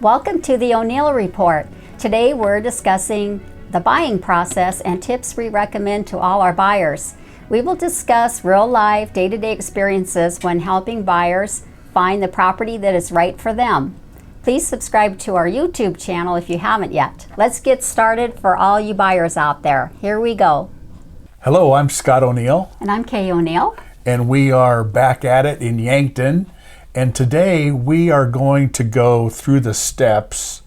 Welcome to the O'Neill Report. Today we're discussing the buying process and tips we recommend to all our buyers. We will discuss real life, day-to-day experiences when helping buyers find the property that is right for them. Please subscribe to our YouTube channel if you haven't yet. Let's get started for all you buyers out there. Here we go. Hello, I'm Scott O'Neill. And I'm Kaye O'Neill. And we are back at it in Yankton. And today we are going to go through the steps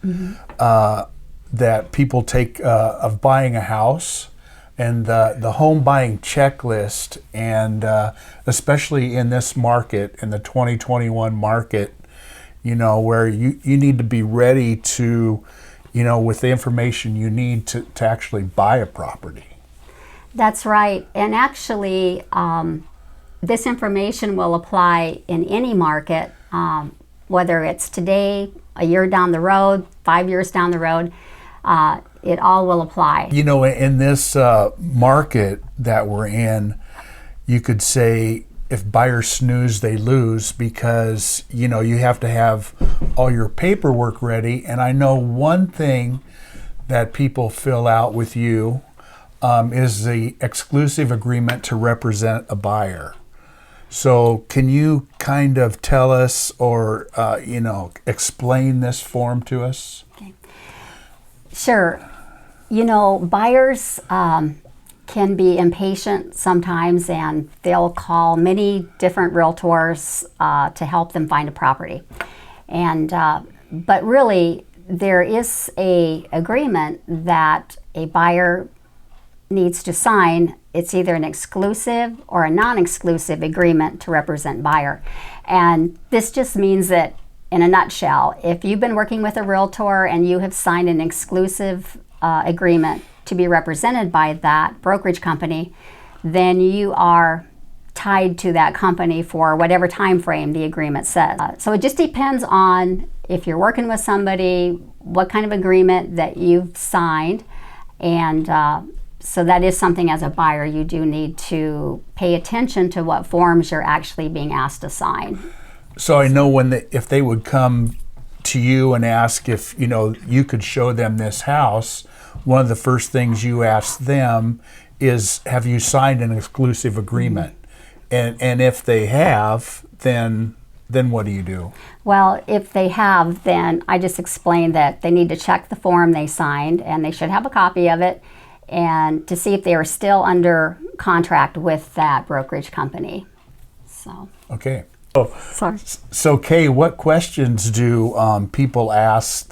that people take of buying a house and the home buying checklist. And especially in this market, in the 2021 market, you know, where you need to be ready to, you know, with the information you need to actually buy a property. That's right. And actually, this information will apply in any market, whether it's today, a year down the road, 5 years down the road, it all will apply. You know, in this market that we're in, you could say if buyers snooze, they lose, because, you know, you have to have all your paperwork ready. And I know one thing that people fill out with you is the exclusive agreement to represent a buyer. So can you kind of tell us or, you know, explain this form to us? Okay. Sure. You know, buyers can be impatient sometimes, and they'll call many different realtors to help them find a property. And but really, there is a agreement that a buyer needs to sign. It's either an exclusive or a non-exclusive agreement to represent buyer. And this just means that, in a nutshell, if you've been working with a realtor and you have signed an exclusive agreement to be represented by that brokerage company, then you are tied to that company for whatever time frame the agreement says. So it just depends on if you're working with somebody, what kind of agreement that you've signed, and so that is something as a buyer you do need to pay attention to what forms you're actually being asked to sign. So I know if they would come to you and ask if, you know, you could show them this house, one of the first things you ask them is, have you signed an exclusive agreement? And if they have, then what do you do? Well, if they have, then I just explained that they need to check the form they signed, and they should have a copy of it, and to see if they are still under contract with that brokerage company. So. Okay. Sorry. So Kaye, what questions do people ask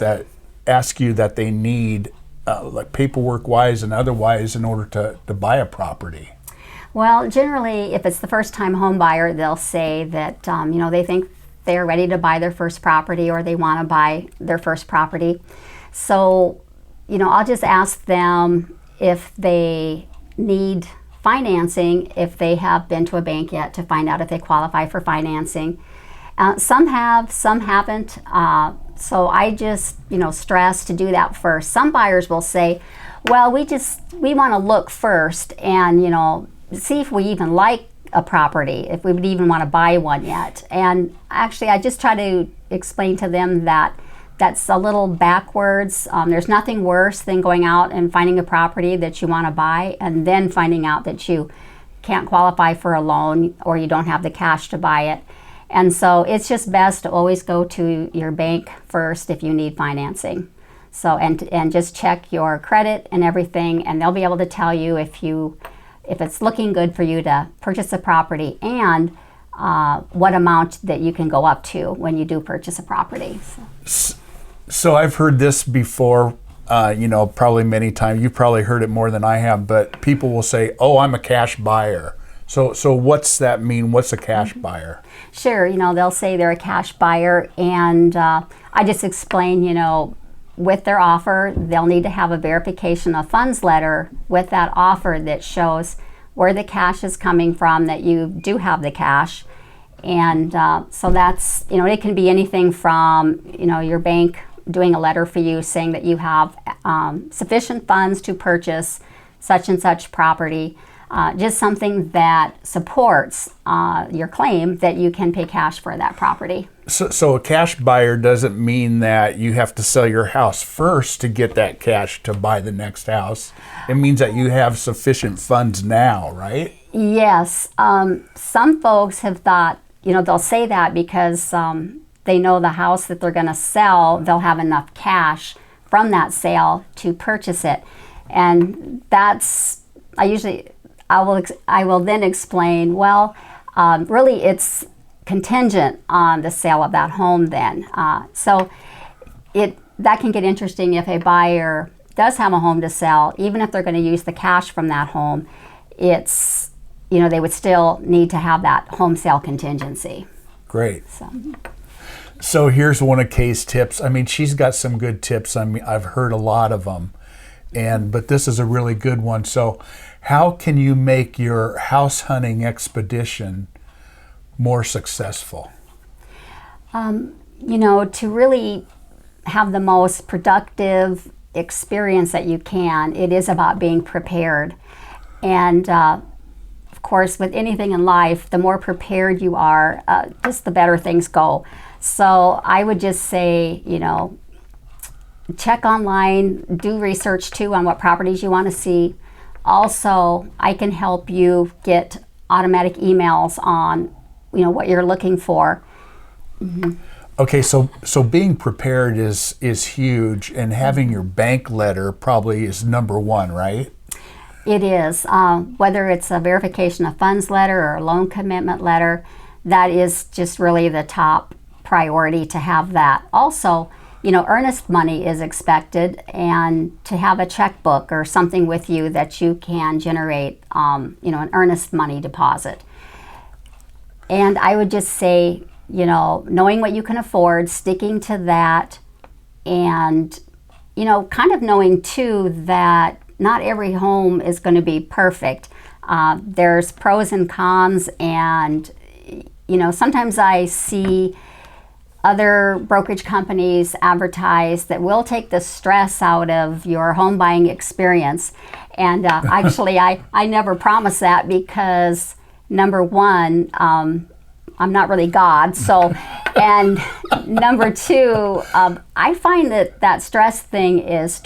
you that they need, like paperwork-wise and otherwise, in order to buy a property? Well, generally, if it's the first-time home buyer, they'll say that you know, they think they're ready to buy their first property, or they want to buy their first property. So, you know, I'll just ask them if they need financing, if they have been to a bank yet, to find out if they qualify for financing. Some have, some haven't. So I just, you know, stress to do that first. Some buyers will say, well, we want to look first and, you know, see if we even like a property, if we would even want to buy one yet. And actually, I just try to explain to them that that's a little backwards. There's nothing worse than going out and finding a property that you want to buy and then finding out that you can't qualify for a loan or you don't have the cash to buy it. And so it's just best to always go to your bank first if you need financing. So and just check your credit and everything, and they'll be able to tell you if it's looking good for you to purchase a property, and what amount that you can go up to when you do purchase a property. So I've heard this before, you know, probably many times. You've probably heard it more than I have, but people will say, oh, I'm a cash buyer. So what's that mean? What's a cash buyer? Sure, you know, they'll say they're a cash buyer, and I just explain, you know, with their offer, they'll need to have a verification of funds letter with that offer that shows where the cash is coming from, that you do have the cash. And so that's, you know, it can be anything from, you know, your bank doing a letter for you saying that you have sufficient funds to purchase such and such property. just something that supports your claim that you can pay cash for that property. So a cash buyer doesn't mean that you have to sell your house first to get that cash to buy the next house. It means that you have sufficient funds now, right? Yes. Some folks have thought, they'll say that because they know the house that they're going to sell, they'll have enough cash from that sale to purchase it. And that's, I will then explain, well, really it's contingent on the sale of that home then. So that can get interesting if a buyer does have a home to sell, even if they're going to use the cash from that home, it's, they would still need to have that home sale contingency. Great. So here's one of Kaye's tips. I mean, she's got some good tips. I mean, I've heard a lot of them, but this is a really good one. So how can you make your house hunting expedition more successful? To really have the most productive experience that you can, it is about being prepared. And of course, with anything in life, the more prepared you are, just the better things go. So I would just say, check online, do research too on what properties you want to see. Also, I can help you get automatic emails on what you're looking for. Mm-hmm. Okay, so being prepared is huge, and having your bank letter probably is number one, right? It is. Whether it's a verification of funds letter or a loan commitment letter, that is just really the top priority to have that. Also, earnest money is expected, and to have a checkbook or something with you that you can generate, an earnest money deposit. And I would just say, knowing what you can afford, sticking to that, and, kind of knowing too that not every home is going to be perfect. There's pros and cons, and, sometimes I see other brokerage companies advertise that will take the stress out of your home buying experience. And actually, I never promise that because, number one, I'm not really God. So, and number two, I find that stress thing is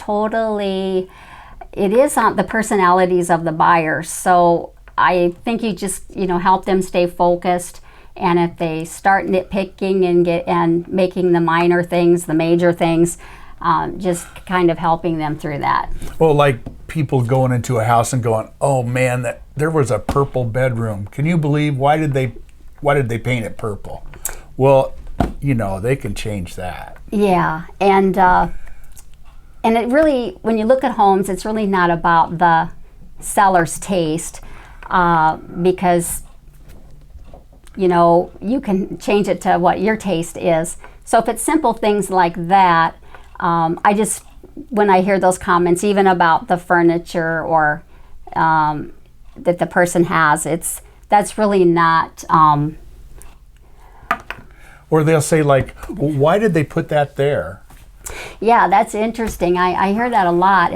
it is on the personalities of the buyers. So I think you just, help them stay focused. And if they start nitpicking and making the minor things, the major things, just kind of helping them through that. Well, like people going into a house and going, "Oh man, there was a purple bedroom. Can you believe why did they paint it purple?" Well, they can change that. Yeah, and it really, when you look at homes, it's really not about the seller's taste, because you can change it to what your taste is. So if it's simple things like that, when I hear those comments, even about the furniture or that the person has, that's really not. Or they'll say like, well, "Why did they put that there?" Yeah, that's interesting. I hear that a lot,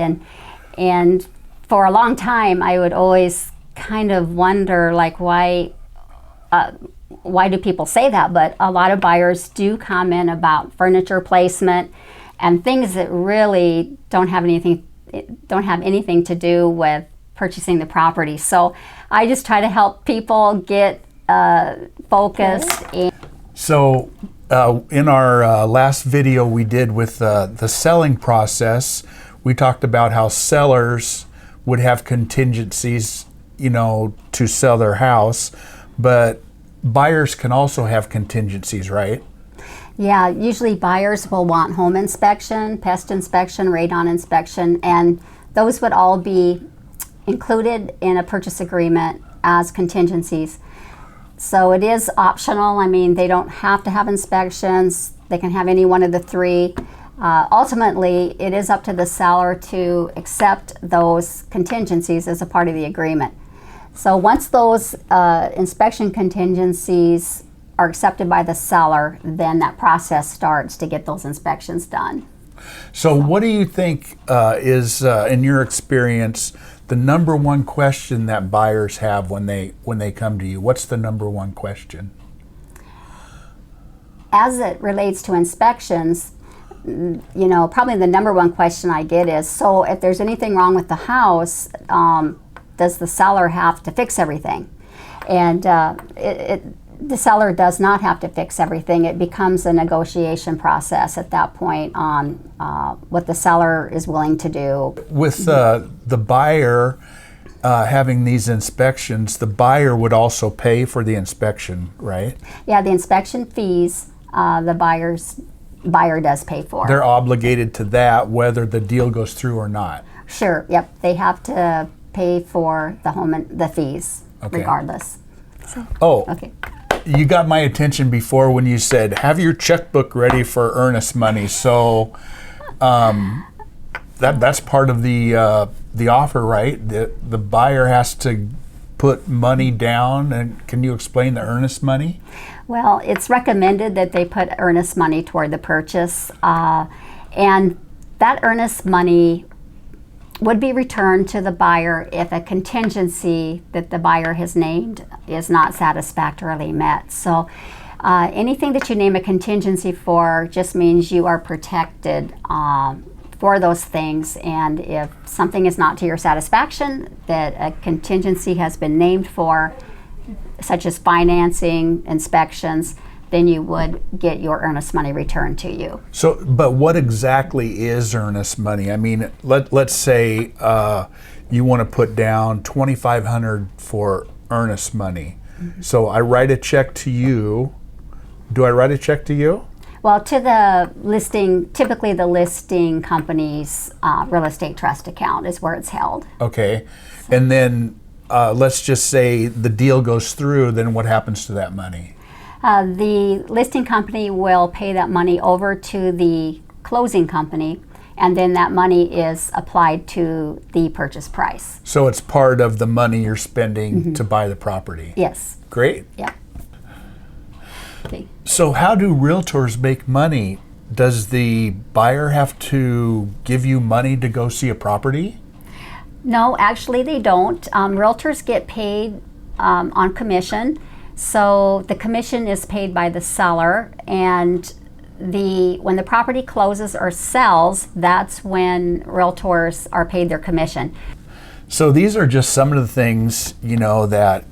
and for a long time I would always kind of wonder like why do people say that? But a lot of buyers do comment about furniture placement and things that really don't have anything to do with purchasing the property. So I just try to help people get focused. So in our last video we did with the selling process, we talked about how sellers would have contingencies, to sell their house, but buyers can also have contingencies, right? Yeah, usually buyers will want home inspection, pest inspection, radon inspection, and those would all be included in a purchase agreement as contingencies. So it is optional. I mean, they don't have to have inspections. They can have any one of the three. Ultimately, it is up to the seller to accept those contingencies as a part of the agreement. So once those inspection contingencies are accepted by the seller, then that process starts to get those inspections done. So what do you think is, in your experience, the number one question that buyers have when they come to you? What's the number one question? As it relates to inspections, probably the number one question I get is, so if there's anything wrong with the house, does the seller have to fix everything? And the seller does not have to fix everything. It becomes a negotiation process at that point on what the seller is willing to do. With the buyer having these inspections, the buyer would also pay for the inspection, right? Yeah, the inspection fees the buyer does pay for. They're obligated to that whether the deal goes through or not. Sure, yep. They have to pay for the fees, okay, regardless. So, okay. You got my attention before when you said, have your checkbook ready for earnest money. So that's part of the offer, right? The buyer has to put money down. And can you explain the earnest money? Well, it's recommended that they put earnest money toward the purchase, and that earnest money would be returned to the buyer if a contingency that the buyer has named is not satisfactorily met. So anything that you name a contingency for just means you are protected for those things, and if something is not to your satisfaction that a contingency has been named for, such as financing, inspections, then you would get your earnest money returned to you. So, but what exactly is earnest money? I mean, let's say you want to put down $2,500 for earnest money. Mm-hmm. So I write a check to you. Do I write a check to you? Well, to the listing, typically the listing company's real estate trust account is where it's held. Okay, and then let's just say the deal goes through, then what happens to that money? The listing company will pay that money over to the closing company, and then that money is applied to the purchase price. So it's part of the money you're spending mm-hmm. to buy the property? Yes. Great. Yeah. Okay. So how do realtors make money? Does the buyer have to give you money to go see a property? No, actually they don't. Realtors get paid on commission. So the commission is paid by the seller, and when the property closes or sells, that's when realtors are paid their commission. So these are just some of the things, that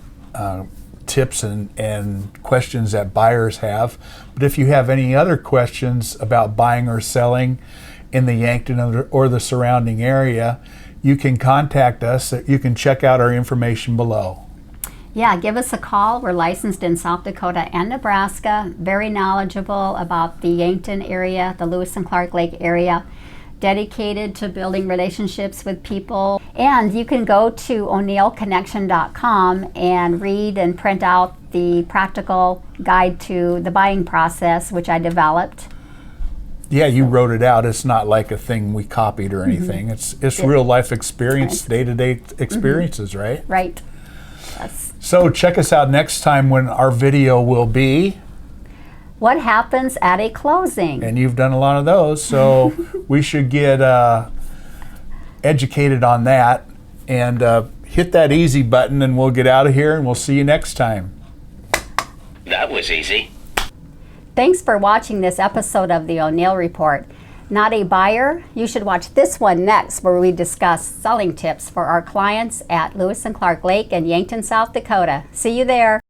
tips and questions that buyers have. But if you have any other questions about buying or selling in the Yankton or the surrounding area, you can contact us. You can check out our information below. Yeah, give us a call. We're licensed in South Dakota and Nebraska, very knowledgeable about the Yankton area, the Lewis and Clark Lake area, dedicated to building relationships with people. And you can go to o'neillconnection.com and read and print out the practical guide to the buying process, which I developed. Yeah, you wrote it out. It's not like a thing we copied or anything. Mm-hmm. It's real life experience, right. Day-to-day experiences, mm-hmm. right? Right. Yes. So check us out next time when our video will be what happens at a closing. And you've done a lot of those, so we should get educated on that, and hit that easy button, and we'll get out of here, and we'll see you next time. That was easy. Thanks for watching this episode of the O'Neill Report. Not a buyer? You should watch this one next, where we discuss selling tips for our clients at Lewis and Clark Lake and Yankton, South Dakota. See you there.